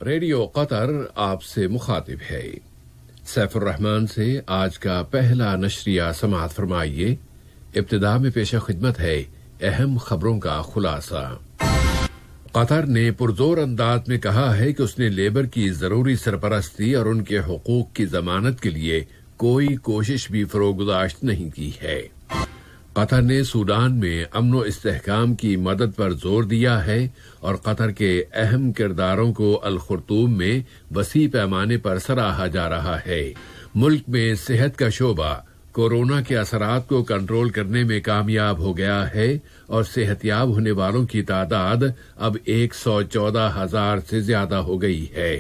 Radio قطر آپ سے مخاطب ہے۔ سیف الرحمان سے آج کا پہلا نشریہ سماعت فرمائیے۔ ابتدا میں پیش خدمت ہے اہم خبروں کا خلاصہ۔ قطر نے پرزور انداز میں کہا ہے کہ اس نے لیبر کی ضروری سرپرستی اور ان کے حقوق کی ضمانت کے لیے کوئی کوشش بھی فروگزاشت نہیں کی ہے۔ قطر نے سوڈان میں امن و استحکام کی مدد پر زور دیا ہے اور قطر کے اہم کرداروں کو الخرطوم میں وسیع پیمانے پر سراہا جا رہا ہے۔ ملک میں صحت کا شعبہ کورونا کے اثرات کو کنٹرول کرنے میں کامیاب ہو گیا ہے اور صحت یاب ہونے والوں کی تعداد اب 114,000 سے زیادہ ہو گئی ہے۔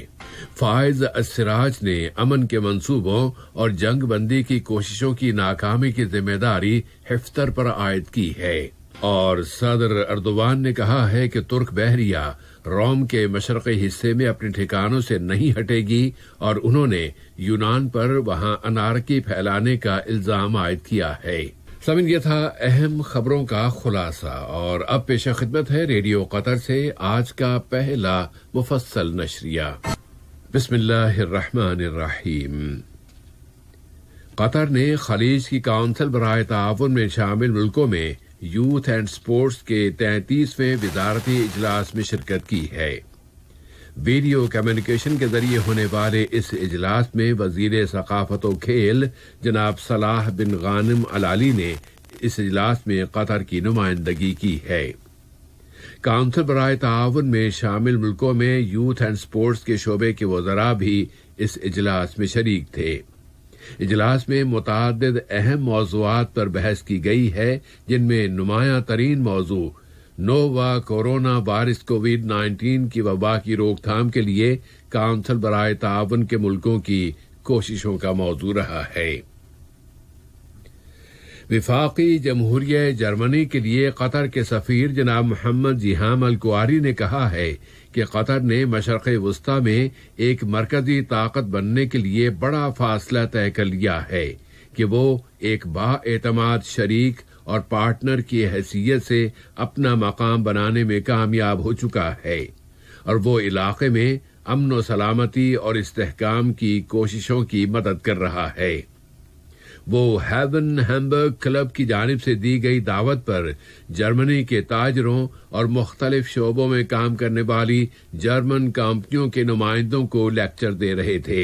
فائز السراج نے امن کے منصوبوں اور جنگ بندی کی کوششوں کی ناکامی کی ذمہ داری حفتر پر عائد کی ہے، اور صدر اردوان نے کہا ہے کہ ترک بحریہ روم کے مشرقی حصے میں اپنے ٹھکانوں سے نہیں ہٹے گی، اور انہوں نے یونان پر وہاں انارکی پھیلانے کا الزام عائد کیا ہے۔ سمجھ یہ تھا اہم خبروں کا خلاصہ، اور اب پیش خدمت ہے ریڈیو قطر سے آج کا پہلا مفصل نشریہ۔ بسم اللہ الرحمن الرحیم۔ قطر نے خلیج کی کونسل برائے تعاون میں شامل ملکوں میں یوتھ اینڈ سپورٹس کے 33ویں وزارتی اجلاس میں شرکت کی ہے۔ ویڈیو کمیونیکیشن کے ذریعے ہونے والے اس اجلاس میں وزیر ثقافت و کھیل جناب صلاح بن غانم العلی نے اس اجلاس میں قطر کی نمائندگی کی ہے۔ کونسل برائے تعاون میں شامل ملکوں میں یوتھ اینڈ سپورٹس کے شعبے کے وزراء بھی اس اجلاس میں شریک تھے۔ اجلاس میں متعدد اہم موضوعات پر بحث کی گئی ہے، جن میں نمایاں ترین موضوع نووا کورونا وائرس کووڈ-19 کی وبا کی روک تھام کے لیے کونسل برائے تعاون کے ملکوں کی کوششوں کا موضوع رہا ہے۔ وفاقی جمہوریہ جرمنی کے لیے قطر کے سفیر جناب محمد جیہام الکواری نے کہا ہے کہ قطر نے مشرق وسطی میں ایک مرکزی طاقت بننے کے لیے بڑا فاصلہ طے کر لیا ہے کہ وہ ایک با اعتماد شریک اور پارٹنر کی حیثیت سے اپنا مقام بنانے میں کامیاب ہو چکا ہے، اور وہ علاقے میں امن و سلامتی اور استحکام کی کوششوں کی مدد کر رہا ہے۔ وہ ہیون ہیمبرگ کلب کی جانب سے دی گئی دعوت پر جرمنی کے تاجروں اور مختلف شعبوں میں کام کرنے والی جرمن کمپنیوں کے نمائندوں کو لیکچر دے رہے تھے۔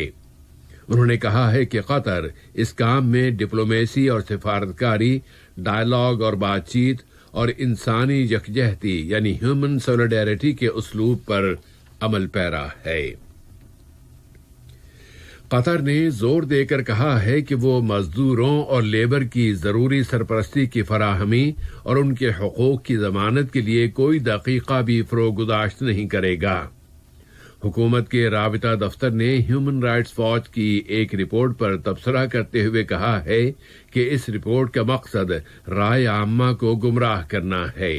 انہوں نے کہا ہے کہ قطر اس کام میں ڈپلومیسی اور سفارتکاری، ڈائیلاگ اور بات چیت اور انسانی یکجہتی یعنی ہیومن سولیڈیرٹی کے اسلوب پر عمل پیرا ہے۔ قطر نے زور دے کر کہا ہے کہ وہ مزدوروں اور لیبر کی ضروری سرپرستی کی فراہمی اور ان کے حقوق کی ضمانت کے لیے کوئی دقیقہ بھی فروگزاشت نہیں کرے گا۔ حکومت کے رابطہ دفتر نے ہیومن رائٹس واچ کی ایک رپورٹ پر تبصرہ کرتے ہوئے کہا ہے کہ اس رپورٹ کا مقصد رائے عامہ کو گمراہ کرنا ہے۔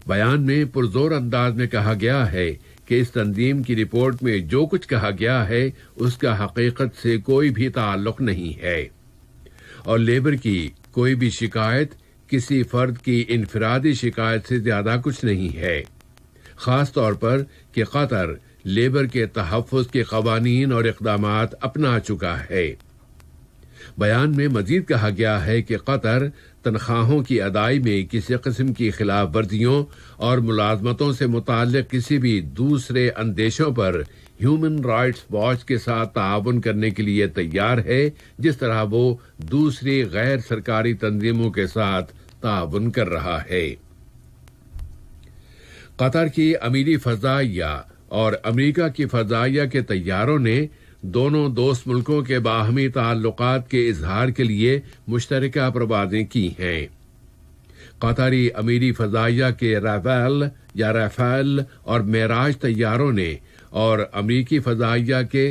بیان میں پرزور انداز میں کہا گیا ہے کہ اس تنظیم کی رپورٹ میں جو کچھ کہا گیا ہے اس کا حقیقت سے کوئی بھی تعلق نہیں ہے، اور لیبر کی کوئی بھی شکایت کسی فرد کی انفرادی شکایت سے زیادہ کچھ نہیں ہے، خاص طور پر کہ قطر لیبر کے تحفظ کے قوانین اور اقدامات اپنا چکا ہے۔ بیان میں مزید کہا گیا ہے کہ قطر تنخواہوں کی ادائی میں کسی قسم کی خلاف ورزیوں اور ملازمتوں سے متعلق کسی بھی دوسرے اندیشوں پر ہیومن رائٹس واچ کے ساتھ تعاون کرنے کے لیے تیار ہے، جس طرح وہ دوسری غیر سرکاری تنظیموں کے ساتھ تعاون کر رہا ہے۔ قطر کی امیری فضائیہ اور امریکہ کی فضائیہ کے طیاروں نے دونوں دوست ملکوں کے باہمی تعلقات کے اظہار کے لیے مشترکہ پروازیں کی ہیں۔ قطری امیری فضائیہ کے رافیل اور معراج طیاروں نے اور امریکی فضائیہ کے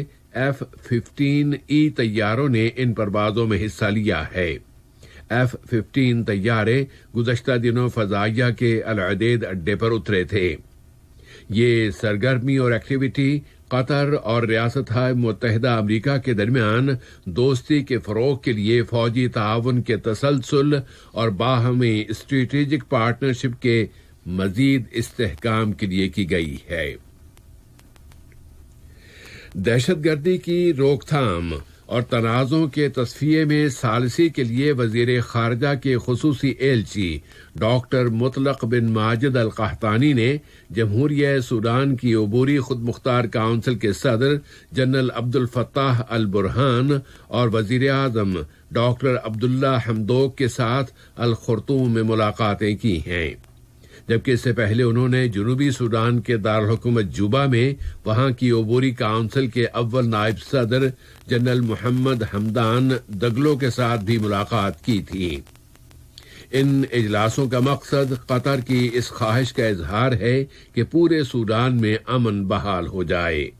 F-15E طیاروں نے ان پروازوں میں حصہ لیا ہے۔ F-15 طیارے گزشتہ دنوں فضائیہ کے العدید اڈے پر اترے تھے۔ یہ سرگرمی اور ایکٹیویٹی قطر اور ریاستہائے متحدہ امریکہ کے درمیان دوستی کے فروغ کے لیے فوجی تعاون کے تسلسل اور باہمی اسٹریٹجک پارٹنرشپ کے مزید استحکام کے لیے کی گئی ہے۔ دہشت گردی کی روک تھام اور تنازعوں کے تصفیے میں ثالثی کے لیے وزیر خارجہ کے خصوصی ایلچی ڈاکٹر مطلق بن ماجد القحطانی نے جمہوریہ سوڈان کی عبوری خود مختار کونسل کے صدر جنرل عبد الفتاح البرہان اور وزیر اعظم ڈاکٹر عبداللہ حمدوک کے ساتھ الخرطوم میں ملاقاتیں کی ہیں، جبکہ اس سے پہلے انہوں نے جنوبی سوڈان کے دارالحکومت جوبا میں وہاں کی عبوری کونسل کے اول نائب صدر جنرل محمد حمدان دگلو کے ساتھ بھی ملاقات کی تھی۔ ان اجلاسوں کا مقصد قطر کی اس خواہش کا اظہار ہے کہ پورے سوڈان میں امن بحال ہو جائے۔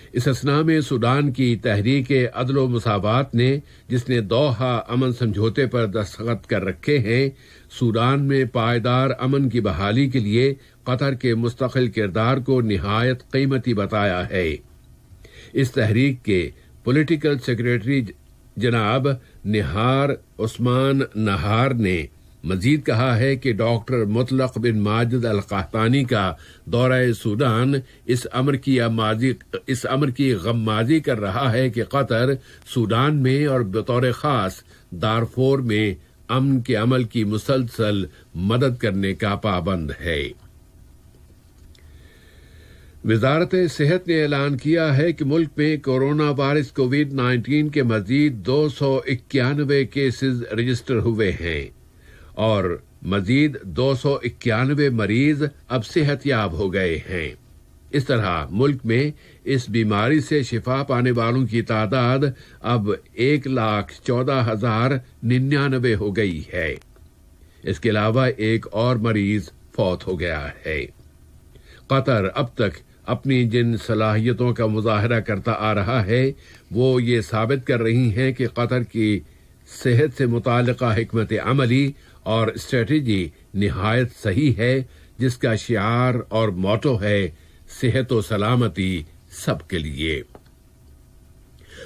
اس اثناء میں سوڈان کی تحریک عدل و مساوات نے، جس نے دوحہ امن سمجھوتے پر دستخط کر رکھے ہیں، سوڈان میں پائیدار امن کی بحالی کے لیے قطر کے مستقل کردار کو نہایت قیمتی بتایا ہے۔ اس تحریک کے پولیٹیکل سیکریٹری جناب نہار عثمان نہار نے مزید کہا ہے کہ ڈاکٹر مطلق بن ماجد القحطانی کا دورہ سوڈان اس امر کی غمازی کر رہا ہے کہ قطر سوڈان میں اور بطور خاص دارفور میں امن کے عمل کی مسلسل مدد کرنے کا پابند ہے۔ وزارت صحت نے اعلان کیا ہے کہ ملک میں کورونا وائرس کووڈ-19 کے مزید 291 کیسز رجسٹر ہوئے ہیں اور مزید 291 مریض اب صحت یاب ہو گئے ہیں۔ اس طرح ملک میں اس بیماری سے شفا پانے والوں کی تعداد اب 1,14,099 ہو گئی ہے۔ اس کے علاوہ ایک اور مریض فوت ہو گیا ہے۔ قطر اب تک اپنی جن صلاحیتوں کا مظاہرہ کرتا آ رہا ہے وہ یہ ثابت کر رہی ہیں کہ قطر کی صحت سے متعلقہ حکمت عملی اور اسٹریٹجی نہایت صحیح ہے، جس کا شعار اور موٹو ہے صحت و سلامتی سب کے لیے۔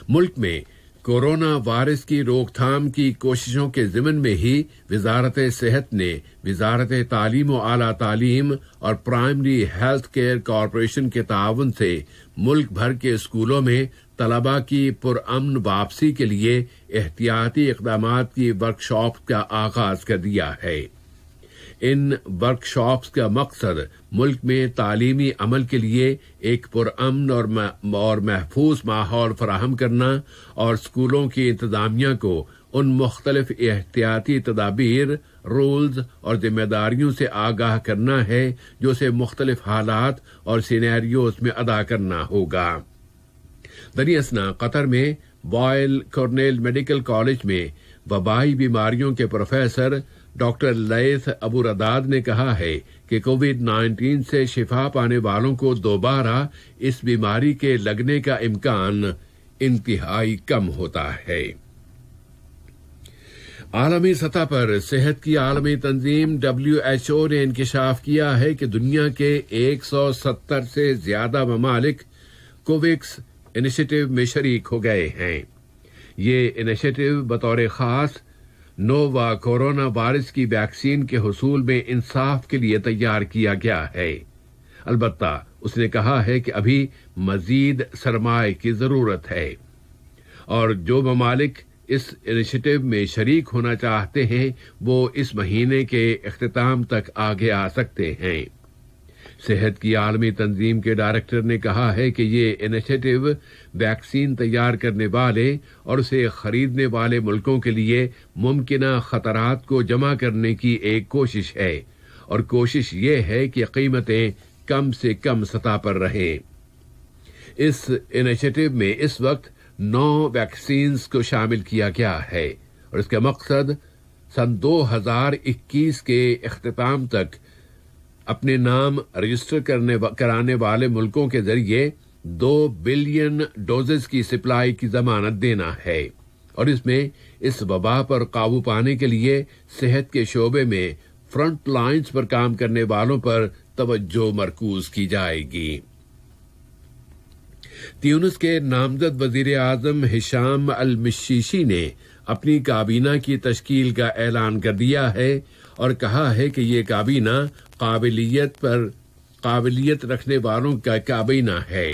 ملک میں کورونا وائرس کی روک تھام کی کوششوں کے ضمن میں ہی وزارت صحت نے وزارت تعلیم و اعلیٰ تعلیم اور پرائمری ہیلتھ کیئر کارپوریشن کے تعاون سے ملک بھر کے اسکولوں میں طلباء کی پرامن واپسی کے لیے احتیاطی اقدامات کی ورکشاپ کا آغاز کر دیا ہے۔ ان ورکشاپس کا مقصد ملک میں تعلیمی عمل کے لیے ایک پرامن اور محفوظ ماحول فراہم کرنا اور اسکولوں کی انتظامیہ کو ان مختلف احتیاطی تدابیر، رولز اور ذمہ داریوں سے آگاہ کرنا ہے جو اسے مختلف حالات اور سینیریوز میں ادا کرنا ہوگا۔ دریں اثنا قطر میں وائل کورنیل میڈیکل کالج میں وبائی بیماریوں کے پروفیسر ڈاکٹر لیث ابو رداد نے کہا ہے کہ کووڈ-19 سے شفا پانے والوں کو دوبارہ اس بیماری کے لگنے کا امکان انتہائی کم ہوتا ہے۔ عالمی سطح پر صحت کی عالمی تنظیم WHO نے انکشاف کیا ہے کہ دنیا کے 170 سے زیادہ ممالک کوویکس انیشیٹو میں شریک ہو گئے ہیں۔ یہ انیشیٹو بطور خاص نووا کورونا وائرس کی ویکسین کے حصول میں انصاف کے لیے تیار کیا گیا ہے۔ البتہ اس نے کہا ہے کہ ابھی مزید سرمایہ کی ضرورت ہے اور جو ممالک اس انیشیٹو میں شریک ہونا چاہتے ہیں وہ اس مہینے کے اختتام تک آگے آ سکتے ہیں۔ صحت کی عالمی تنظیم کے ڈائریکٹر نے کہا ہے کہ یہ انیشیٹو ویکسین تیار کرنے والے اور اسے خریدنے والے ملکوں کے لیے ممکنہ خطرات کو جمع کرنے کی ایک کوشش ہے، اور کوشش یہ ہے کہ قیمتیں کم سے کم سطح پر رہیں۔ اس انیشیٹو میں اس وقت 9 ویکسینز کو شامل کیا گیا ہے اور اس کا مقصد سن 2021 کے اختتام تک اپنے نام رجسٹر کرانے والے ملکوں کے ذریعے 2 بلین ڈوزز کی سپلائی کی ضمانت دینا ہے، اور اس میں اس وبا پر قابو پانے کے لیے صحت کے شعبے میں فرنٹ لائنز پر کام کرنے والوں پر توجہ مرکوز کی جائے گی۔ تیونس کے نامزد وزیر اعظم ہشام المشیشی نے اپنی کابینہ کی تشکیل کا اعلان کر دیا ہے اور کہا ہے کہ یہ کابینہ قابلیت رکھنے والوں کا کابینہ ہے۔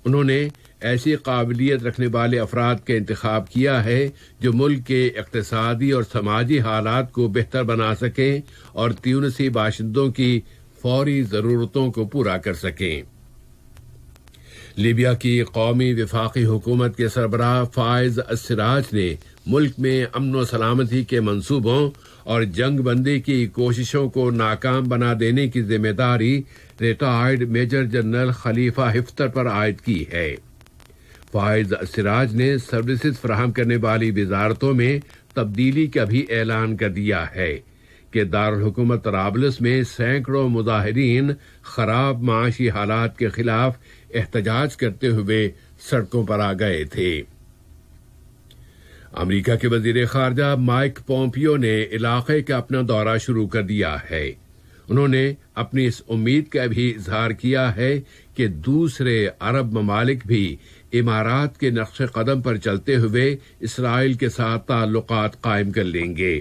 انہوں نے ایسی قابلیت رکھنے والے افراد کا انتخاب کیا ہے جو ملک کے اقتصادی اور سماجی حالات کو بہتر بنا سکیں اور تیونسی باشندوں کی فوری ضرورتوں کو پورا کر سکیں۔ لیبیا کی قومی وفاقی حکومت کے سربراہ فائز السراج نے ملک میں امن و سلامتی کے منصوبوں اور جنگ بندی کی کوششوں کو ناکام بنا دینے کی ذمہ داری retired major general Khalifa Haftar پر عائد کی ہے۔ فائز السراج نے سروسز فراہم کرنے والی وزارتوں میں تبدیلی کا بھی اعلان کر دیا ہے کہ دارالحکومت طرابلس میں سینکڑوں مظاہرین خراب معاشی حالات کے خلاف احتجاج کرتے ہوئے سڑکوں پر آ گئے تھے۔ امریکہ کے وزیر خارجہ مائک پومپیو نے علاقے کا اپنا دورہ شروع کر دیا ہے۔ انہوں نے اپنی اس امید کا بھی اظہار کیا ہے کہ دوسرے عرب ممالک بھی امارات کے نقش قدم پر چلتے ہوئے اسرائیل کے ساتھ تعلقات قائم کر لیں گے۔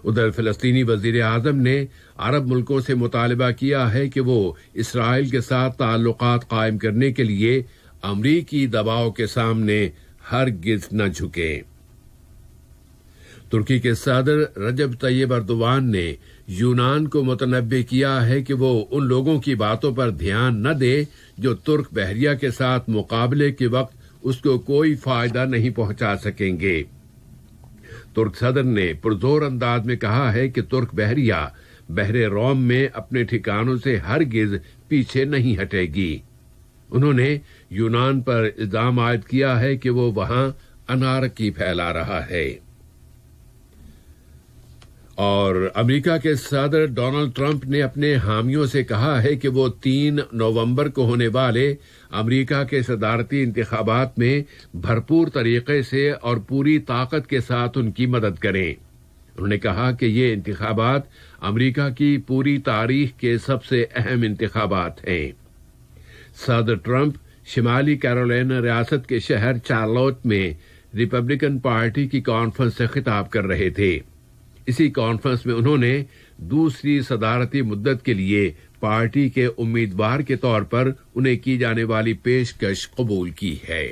ادھر فلسطینی وزیر اعظم نے عرب ملکوں سے مطالبہ کیا ہے کہ وہ اسرائیل کے ساتھ تعلقات قائم کرنے کے لیے امریکی دباؤ کے سامنے ہرگز نہ جھکیں۔ ترکی کے صدر رجب طیب ایردوان نے یونان کو متنبہ کیا ہے کہ وہ ان لوگوں کی باتوں پر دھیان نہ دے جو ترک بحریہ کے ساتھ مقابلے کے وقت اس کو کوئی فائدہ نہیں پہنچا سکیں گے۔ ترک صدر نے پرزور انداز میں کہا ہے کہ ترک بحریہ بحر روم میں اپنے ٹھکانوں سے ہرگز پیچھے نہیں ہٹے گی۔ انہوں نے یونان پر الزام عائد کیا ہے کہ وہ وہاں انارکی پھیلا رہا ہے۔ اور امریکہ کے صدر ڈونلڈ ٹرمپ نے اپنے حامیوں سے کہا ہے کہ وہ 3 نومبر کو ہونے والے امریکہ کے صدارتی انتخابات میں بھرپور طریقے سے اور پوری طاقت کے ساتھ ان کی مدد کریں۔ انہوں نے کہا کہ یہ انتخابات امریکہ کی پوری تاریخ کے سب سے اہم انتخابات ہیں۔ صدر ٹرمپ شمالی کیرولائنا ریاست کے شہر چارلوٹ میں ریپبلکن پارٹی کی کانفرنس سے خطاب کر رہے تھے۔ اسی کانفرنس میں انہوں نے دوسری صدارتی مدت کے لیے پارٹی کے امیدوار کے طور پر انہیں کی جانے والی پیشکش قبول کی ہے۔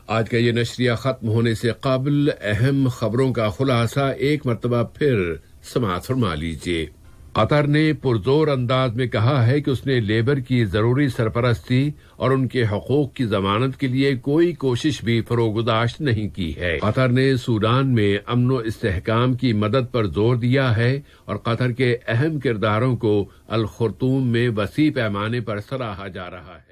آج کا یہ نشریہ ختم ہونے سے قبل اہم خبروں کا خلاصہ ایک مرتبہ پھر سماعت فرما لیجیے۔ قطر نے پرزور انداز میں کہا ہے کہ اس نے لیبر کی ضروری سرپرستی اور ان کے حقوق کی ضمانت کے لیے کوئی کوشش بھی فروگزاشت نہیں کی ہے۔ قطر نے سوڈان میں امن و استحکام کی مدد پر زور دیا ہے اور قطر کے اہم کرداروں کو الخرطوم میں وسیع پیمانے پر سراہا جا رہا ہے۔